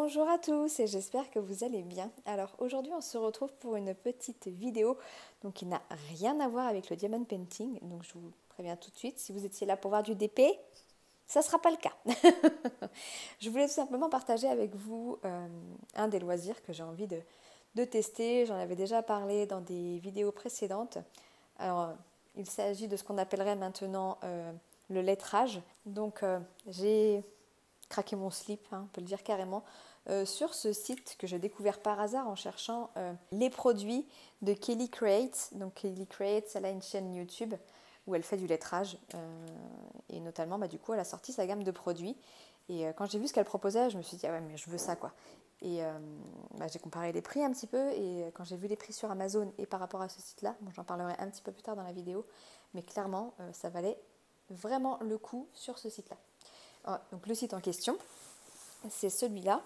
Bonjour à tous et j'espère que vous allez bien. Alors aujourd'hui on se retrouve pour une petite vidéo qui n'a rien à voir avec le diamond painting. Donc je vous préviens tout de suite, si vous étiez là pour voir du DP, ça ne sera pas le cas. Je voulais tout simplement partager avec vous un des loisirs que j'ai envie de tester. J'en avais déjà parlé dans des vidéos précédentes. Alors il s'agit de ce qu'on appellerait maintenant le lettrage. Donc j'ai craqué mon slip, on peut le dire carrément, sur ce site que j'ai découvert par hasard en cherchant les produits de Kelly Create. Donc Kelly Create, elle a une chaîne YouTube où elle fait du lettrage et notamment du coup elle a sorti sa gamme de produits et quand j'ai vu ce qu'elle proposait je me suis dit ah ouais mais je veux ça quoi. Et j'ai comparé les prix un petit peu et quand j'ai vu les prix sur Amazon et par rapport à ce site là, bon, j'en parlerai un petit peu plus tard dans la vidéo, mais clairement ça valait vraiment le coup sur ce site là. Donc le site en question, c'est celui-là,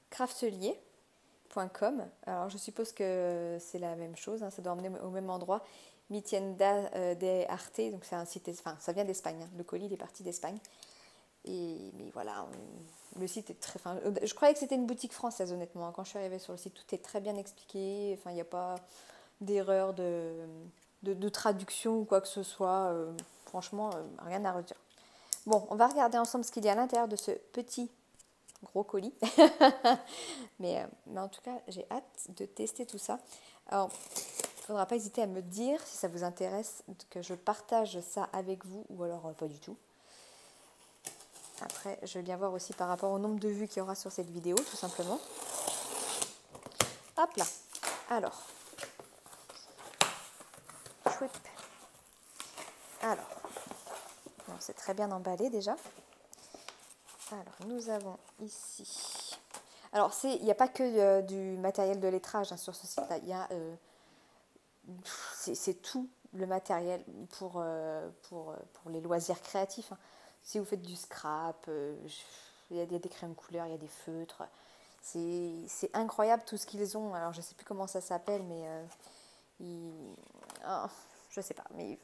craftelier.com. Alors je suppose que c'est la même chose, ça doit emmener au même endroit. Mi tienda de arte, donc c'est un site, ça vient d'Espagne, le colis il est parti d'Espagne. Mais voilà, le site est très... je croyais que c'était une boutique française honnêtement, quand je suis arrivée sur le site tout est très bien expliqué, il n'y a pas d'erreur de traduction ou quoi que ce soit, franchement rien à redire. Bon, on va regarder ensemble ce qu'il y a à l'intérieur de ce petit gros colis. mais en tout cas, j'ai hâte de tester tout ça. Alors, il ne faudra pas hésiter à me dire si ça vous intéresse que je partage ça avec vous ou alors pas du tout. Après, je vais bien voir aussi par rapport au nombre de vues qu'il y aura sur cette vidéo, tout simplement. Hop là. Alors. Chouip. Alors. Bon, c'est très bien emballé déjà. Alors, nous avons ici... Alors, il n'y a pas que du matériel de lettrage sur ce site-là. Il y a... c'est tout le matériel pour les loisirs créatifs. Si vous faites du scrap, il y a des crèmes couleurs, il y a des feutres. C'est incroyable tout ce qu'ils ont. Alors, je ne sais plus comment ça s'appelle, mais... je ne sais pas, mais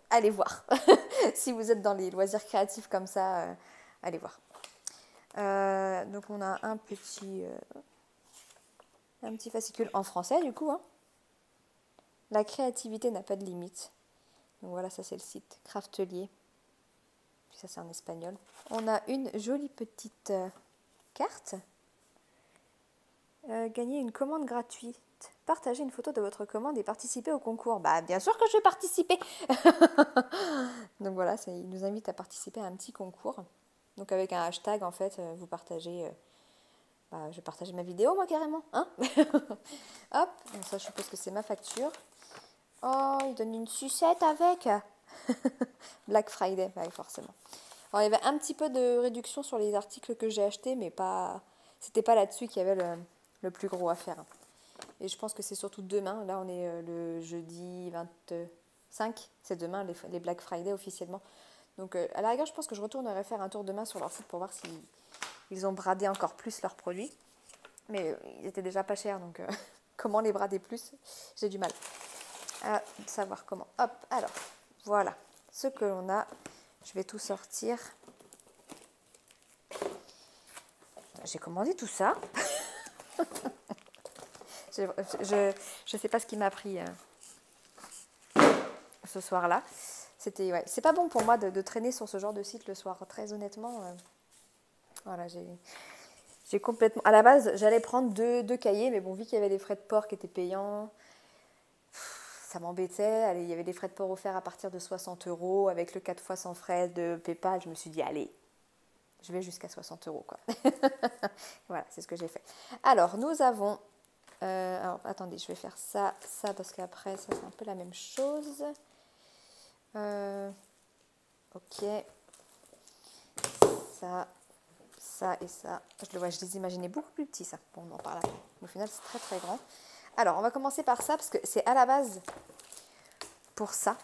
allez voir. Si vous êtes dans les loisirs créatifs comme ça, allez voir. Donc on a un petit fascicule en français du coup. La créativité n'a pas de limite. Donc voilà, ça c'est le site Craftelier. Puis ça c'est en espagnol. On a une jolie petite carte. Gagner une commande gratuite. Partagez une photo de votre commande et participer au concours. Bah bien sûr que je vais participer. Donc voilà, il nous invite à participer à un petit concours. Donc avec un hashtag en fait, vous partagez... je vais partager ma vidéo moi carrément. Hop, donc ça je suppose que c'est ma facture. Oh, il donne une sucette avec. Black Friday, forcément. Alors, il y avait un petit peu de réduction sur les articles que j'ai achetés, mais c'était pas là-dessus qu'il y avait le plus gros à faire. Et je pense que c'est surtout demain. Là, on est le jeudi 25. C'est demain les Black Friday officiellement. Donc, à la rigueur, je pense que je retournerai faire un tour demain sur leur site pour voir s'ils ont bradé encore plus leurs produits. Mais ils étaient déjà pas chers, donc comment les brader plus? J'ai du mal à savoir comment. Hop, alors, voilà ce que l'on a. Je vais tout sortir. J'ai commandé tout ça. Je sais pas ce qui m'a pris ce soir-là. C'est pas bon pour moi de traîner sur ce genre de site le soir. Très honnêtement, voilà, j'ai complètement... À la base, j'allais prendre deux cahiers, mais bon, vu qu'il y avait des frais de port qui étaient payants, ça m'embêtait. Allez, il y avait des frais de port offerts à partir de 60 € avec le 4 fois sans frais de PayPal. Je me suis dit, allez, je vais jusqu'à 60 € quoi. Voilà, c'est ce que j'ai fait. Alors, nous avons... alors, attendez, je vais faire ça, parce qu'après, ça, c'est un peu la même chose. Ok. Ça et ça. Je les imaginais beaucoup plus petits, ça. Bon, on en parle après. Au final, c'est très, très grand. Alors, on va commencer par ça, parce que c'est à la base pour ça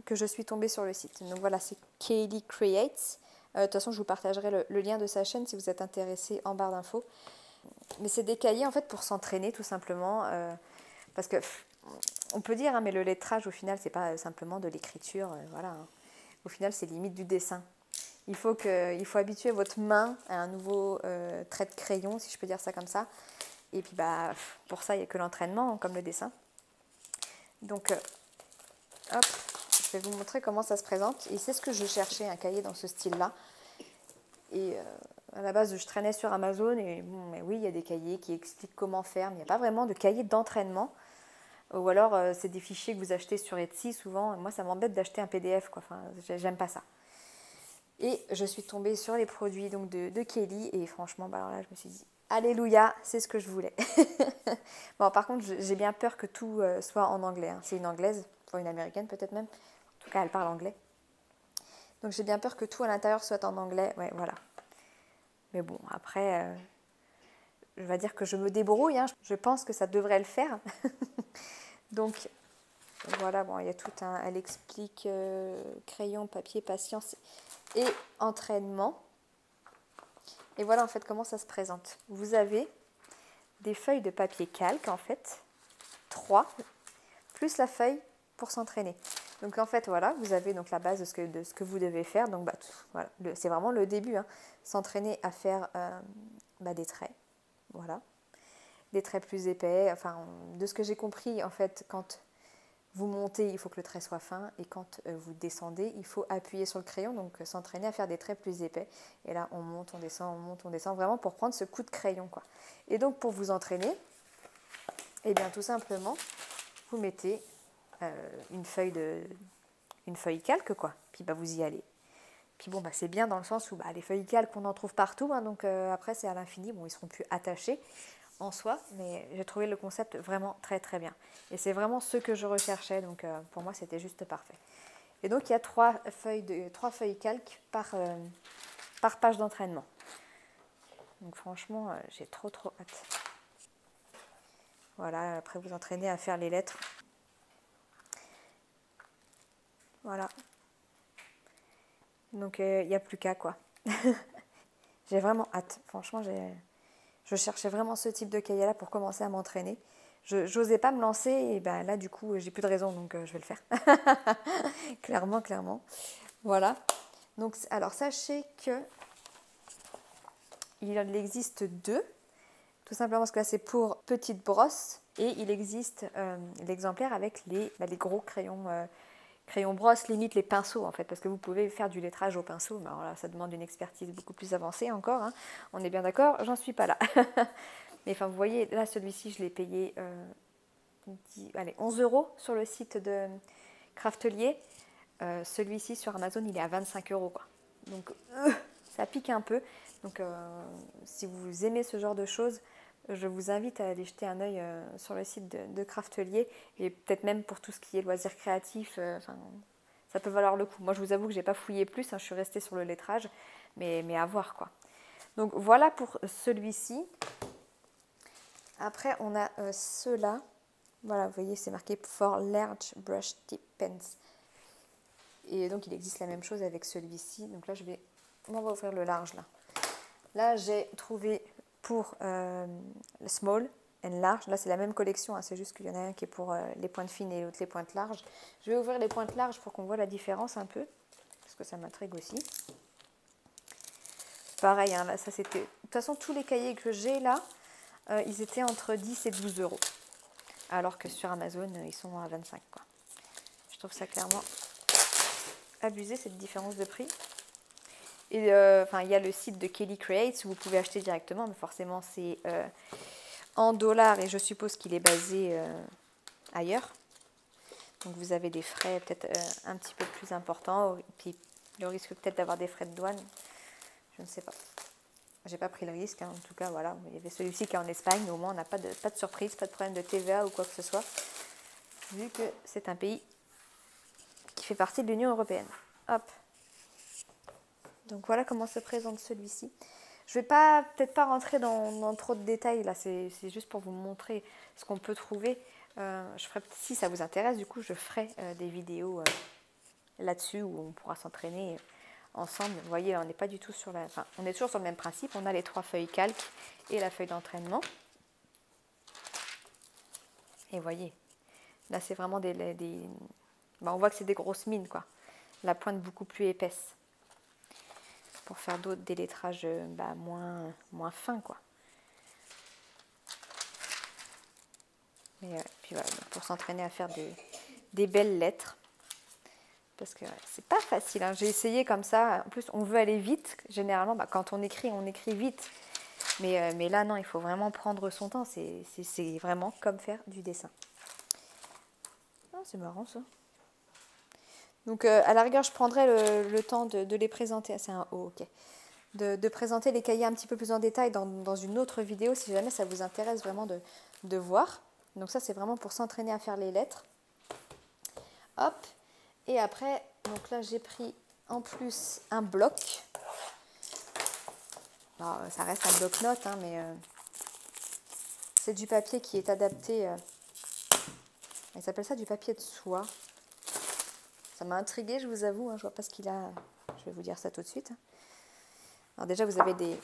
que je suis tombée sur le site. Donc voilà, c'est Kelly Creates. De toute façon, je vous partagerai le lien de sa chaîne si vous êtes intéressé en barre d'infos. Mais c'est des cahiers en fait pour s'entraîner tout simplement. Parce que on peut dire, mais le lettrage au final, c'est pas simplement de l'écriture. Voilà, Au final, c'est limite du dessin. il faut habituer votre main à un nouveau trait de crayon, si je peux dire ça comme ça. Et puis bah, pour ça, il n'y a que l'entraînement, comme le dessin. Donc, hop, je vais vous montrer comment ça se présente. Et c'est ce que je cherchais, un cahier dans ce style-là. Et à la base, je traînais sur Amazon et bon, mais oui, il y a des cahiers qui expliquent comment faire, mais il n'y a pas vraiment de cahier d'entraînement. Ou alors, c'est des fichiers que vous achetez sur Etsy souvent. Et moi, ça m'embête d'acheter un PDF, quoi. Enfin, j'aime pas ça. Et je suis tombée sur les produits donc, de Kelly et franchement, bah, alors là, je me suis dit, alléluia, c'est ce que je voulais. Bon, par contre, j'ai bien peur que tout soit en anglais. Hein. C'est une anglaise, enfin une américaine peut-être même. En tout cas, elle parle anglais. Donc j'ai bien peur que tout à l'intérieur soit en anglais. Ouais, voilà. Mais bon, après, je vais dire que je me débrouille. Hein. Je pense que ça devrait le faire. Donc voilà, bon, il y a tout un... Elle explique crayon, papier, patience et entraînement. Et voilà en fait comment ça se présente. Vous avez des feuilles de papier calque en fait, 3, plus la feuille pour s'entraîner. Donc en fait voilà, vous avez donc la base de ce que vous devez faire. Donc bah, voilà, c'est vraiment le début, hein. S'entraîner à faire des traits, voilà, des traits plus épais. Enfin, de ce que j'ai compris en fait, quand vous montez, il faut que le trait soit fin, et quand vous descendez, il faut appuyer sur le crayon, donc s'entraîner à faire des traits plus épais. Et là, on monte, on descend, vraiment pour prendre ce coup de crayon, quoi. Et donc, pour vous entraîner, eh bien, tout simplement, vous mettez une feuille calque, quoi. Puis, bah, vous y allez. Puis bon, bah, c'est bien dans le sens où bah, les feuilles calques, on en trouve partout, hein, donc après, c'est à l'infini. Bon, ils seront plus attachés en soi, mais j'ai trouvé le concept vraiment très très bien. Et c'est vraiment ce que je recherchais, donc pour moi c'était juste parfait. Et donc il y a 3 feuilles calques par page d'entraînement. Donc franchement, j'ai trop hâte. Voilà, après vous entraînez à faire les lettres. Voilà. Donc il n'y a plus qu'à quoi. J'ai vraiment hâte, franchement je cherchais vraiment ce type de cahier là pour commencer à m'entraîner. Je n'osais pas me lancer et ben là du coup j'ai plus de raison donc je vais le faire. clairement. Voilà. Donc alors sachez que il en existe 2, tout simplement parce que là c'est pour petite brosse et il existe l'exemplaire avec les gros crayons brosse, limite les pinceaux en fait, parce que vous pouvez faire du lettrage au pinceau, mais alors là ça demande une expertise beaucoup plus avancée encore, hein. On est bien d'accord, j'en suis pas là. Mais enfin vous voyez, là celui-ci je l'ai payé 11 € sur le site de Craftelier. Celui-ci sur Amazon il est à 25 €, quoi. Donc ça pique un peu. Donc si vous aimez ce genre de choses, je vous invite à aller jeter un œil sur le site de Craftelier et peut-être même pour tout ce qui est loisirs créatifs, ça peut valoir le coup. Moi je vous avoue que j'ai pas fouillé plus, hein, je suis restée sur le lettrage, mais à voir quoi. Donc voilà pour celui-ci. Après on a ceux-là. Voilà, vous voyez c'est marqué For Large Brush Tip Pens. Et donc il existe la même chose avec celui-ci. Donc là on va ouvrir le large là. Là j'ai trouvé pour le small and large. Là c'est la même collection, hein, c'est juste qu'il y en a un qui est pour les pointes fines et l'autre les pointes larges. Je vais ouvrir les pointes larges pour qu'on voit la différence un peu, parce que ça m'intrigue aussi. Pareil, hein, là ça c'était... De toute façon tous les cahiers que j'ai là, ils étaient entre 10 et 12 €. Alors que sur Amazon, ils sont à 25 €, quoi. Je trouve ça clairement abusé cette différence de prix. Et il y a le site de Kelly Creates où vous pouvez acheter directement, mais forcément c'est en dollars et je suppose qu'il est basé ailleurs. Donc vous avez des frais peut-être un petit peu plus importants, et puis le risque peut-être d'avoir des frais de douane, je ne sais pas. J'ai pas pris le risque, hein. En tout cas voilà, il y avait celui-ci qui est en Espagne, mais au moins on n'a pas de surprise, pas de problème de TVA ou quoi que ce soit, vu que c'est un pays qui fait partie de l'Union européenne. Hop. Donc voilà comment se présente celui-ci. Je ne vais peut-être pas rentrer dans trop de détails, là c'est juste pour vous montrer ce qu'on peut trouver. Si ça vous intéresse, du coup je ferai des vidéos là-dessus où on pourra s'entraîner ensemble. Vous voyez, on n'est pas du tout sur la... Enfin, on est toujours sur le même principe, on a les 3 feuilles calques et la feuille d'entraînement. Et vous voyez, là c'est vraiment on voit que c'est des grosses mines, quoi. La pointe beaucoup plus épaisse. pour faire des lettrages moins fins, quoi. Et puis voilà, pour s'entraîner à faire des belles lettres. Parce que c'est pas facile, hein. J'ai essayé comme ça. En plus, on veut aller vite. Généralement, quand on écrit vite. Mais là, non, il faut vraiment prendre son temps. C'est vraiment comme faire du dessin. Oh, c'est marrant, ça. Donc, à la rigueur, je prendrai le temps de les présenter. Ah, c'est un O, ok. De présenter les cahiers un petit peu plus en détail dans une autre vidéo, si jamais ça vous intéresse vraiment de voir. Donc ça, c'est vraiment pour s'entraîner à faire les lettres. Hop. Et après, donc là, j'ai pris en plus un bloc. Alors, ça reste un bloc-notes, hein, mais c'est du papier qui est adapté. Il s'appelle ça du papier de soie. Ça m'a intriguée, je vous avoue. Hein, je vois pas ce qu'il a. Je vais vous dire ça tout de suite. Alors déjà, vous avez des...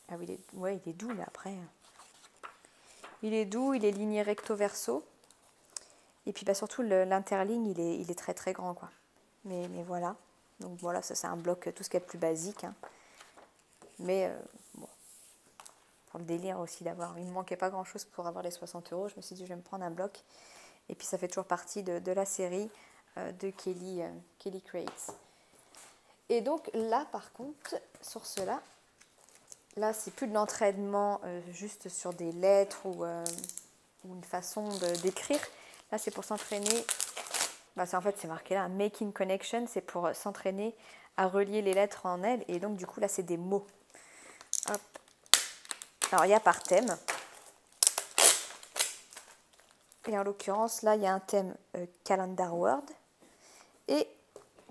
Ah oui, il est doux, là, après. Il est doux, il est ligné recto-verso. Et puis, surtout, l'interligne, il est très, très grand, quoi. Mais voilà. Donc voilà, ça, c'est un bloc, tout ce qui est plus basique. Hein. Mais, bon, pour le délire aussi d'avoir... Il ne me manquait pas grand-chose pour avoir les 60 €. Je me suis dit, je vais me prendre un bloc. Et puis, ça fait toujours partie de la série de Kelly Creates. Et donc, là, par contre, sur cela... Là, c'est plus de l'entraînement juste sur des lettres ou une façon d'écrire. Là, c'est pour s'entraîner. En fait, c'est marqué là, Making Connection. C'est pour s'entraîner à relier les lettres en elles. Et donc, du coup, là, c'est des mots. Hop. Alors, il y a par thème. Et en l'occurrence, là, il y a un thème Calendar Word et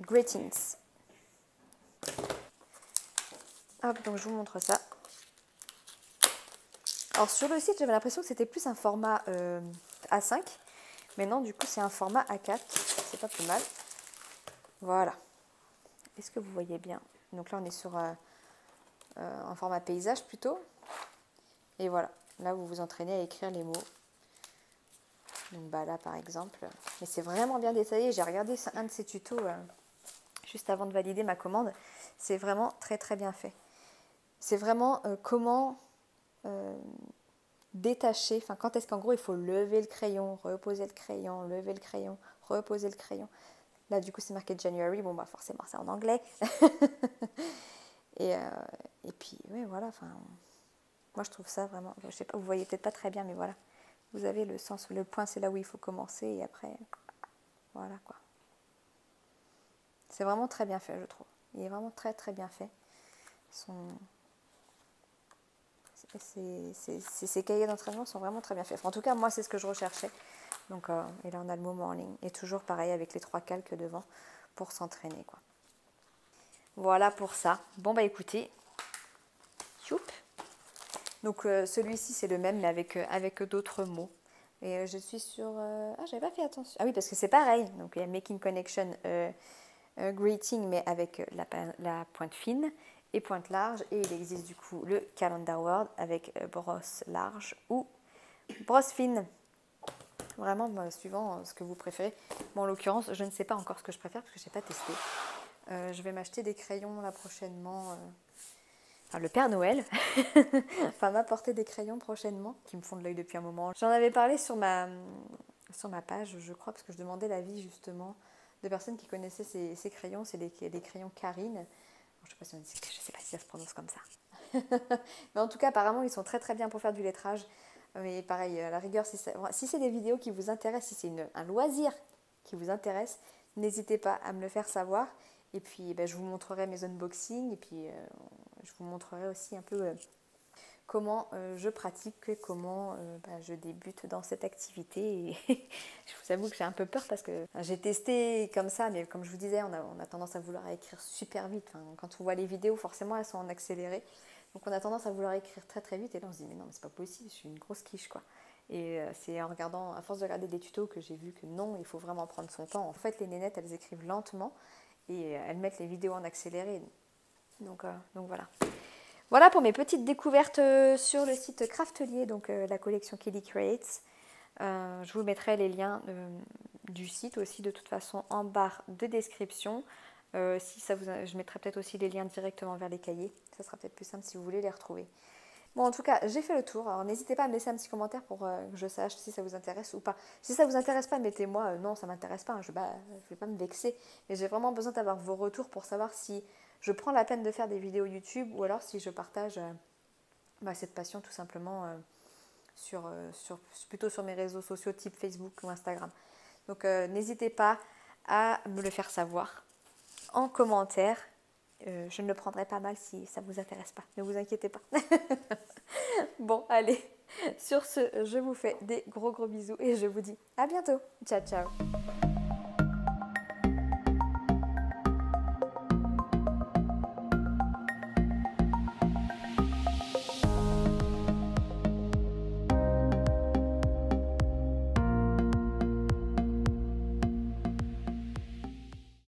Greetings. Hop, donc je vous montre ça. Alors sur le site, j'avais l'impression que c'était plus un format A5. Mais non, du coup, c'est un format A4. C'est pas plus mal. Voilà. Est-ce que vous voyez bien? Donc là, on est sur un format paysage plutôt. Et voilà. Là, vous vous entraînez à écrire les mots. Donc là, par exemple. Mais c'est vraiment bien détaillé. J'ai regardé un de ces tutos juste avant de valider ma commande. C'est vraiment très, très bien fait. C'est vraiment comment... détacher, quand est-ce qu'en gros il faut lever le crayon, reposer le crayon, lever le crayon, reposer le crayon. Là du coup c'est marqué January, bon forcément c'est en anglais. et puis ouais voilà, moi je trouve ça vraiment, je sais pas, vous voyez peut-être pas très bien mais voilà, vous avez le sens, le point c'est là où il faut commencer et après voilà quoi. C'est vraiment très bien fait je trouve, il est vraiment très très bien fait. Ces cahiers d'entraînement sont vraiment très bien faits. En tout cas, moi, c'est ce que je recherchais. Donc, et là, on a le mot morning. Et toujours pareil avec les 3 calques devant pour s'entraîner, quoi. Voilà pour ça. Bon, écoutez. Youp. Donc, celui-ci, c'est le même, mais avec d'autres mots. Et je suis sur... j'avais pas fait attention. Ah oui, parce que c'est pareil. Donc, il y a Making Connection, Greeting, mais avec la pointe fine. Et pointe large, et il existe du coup le Calendar Word avec brosse large ou brosse fine. Vraiment, suivant ce que vous préférez. Bon, en l'occurrence, je ne sais pas encore ce que je préfère parce que je n'ai pas testé. Je vais m'acheter des crayons là prochainement. Le Père Noël m'apporter des crayons prochainement qui me font de l'œil depuis un moment. J'en avais parlé sur ma page, je crois, parce que je demandais l'avis justement de personnes qui connaissaient ces crayons. C'est des crayons Karine. Je ne sais pas si ça se prononce comme ça. Mais en tout cas, apparemment, ils sont très très bien pour faire du lettrage. Mais pareil, à la rigueur, si c'est des vidéos qui vous intéressent, si c'est un loisir qui vous intéresse, n'hésitez pas à me le faire savoir. Et puis, je vous montrerai mes unboxings. Et puis, je vous montrerai aussi un peu comment je pratique, comment je débute dans cette activité. Et je vous avoue que j'ai un peu peur parce que j'ai testé comme ça, mais comme je vous disais, on a tendance à vouloir écrire super vite. Quand on voit les vidéos, forcément, elles sont en accéléré. Donc on a tendance à vouloir écrire très très vite et là on se dit mais non mais c'est pas possible, je suis une grosse quiche quoi. Et c'est en regardant, à force de regarder des tutos que j'ai vu que non, il faut vraiment prendre son temps. En fait les nénettes elles écrivent lentement et elles mettent les vidéos en accéléré. Donc voilà. Voilà pour mes petites découvertes sur le site Craftelier, donc la collection Kelly Creates. Je vous mettrai les liens du site aussi de toute façon en barre de description. Si ça vous, je mettrai peut-être aussi les liens directement vers les cahiers. Ça sera peut-être plus simple si vous voulez les retrouver. Bon, en tout cas, j'ai fait le tour. Alors, n'hésitez pas à me laisser un petit commentaire pour que je sache si ça vous intéresse ou pas. Si ça vous intéresse pas, mettez-moi non, ça m'intéresse pas. Je vais pas me vexer. Mais j'ai vraiment besoin d'avoir vos retours pour savoir si je prends la peine de faire des vidéos YouTube ou alors si je partage cette passion tout simplement plutôt sur mes réseaux sociaux type Facebook ou Instagram. Donc, n'hésitez pas à me le faire savoir en commentaire. Je ne le prendrai pas mal si ça ne vous intéresse pas. Ne vous inquiétez pas. Bon, allez. Sur ce, je vous fais des gros bisous et je vous dis à bientôt. Ciao, ciao.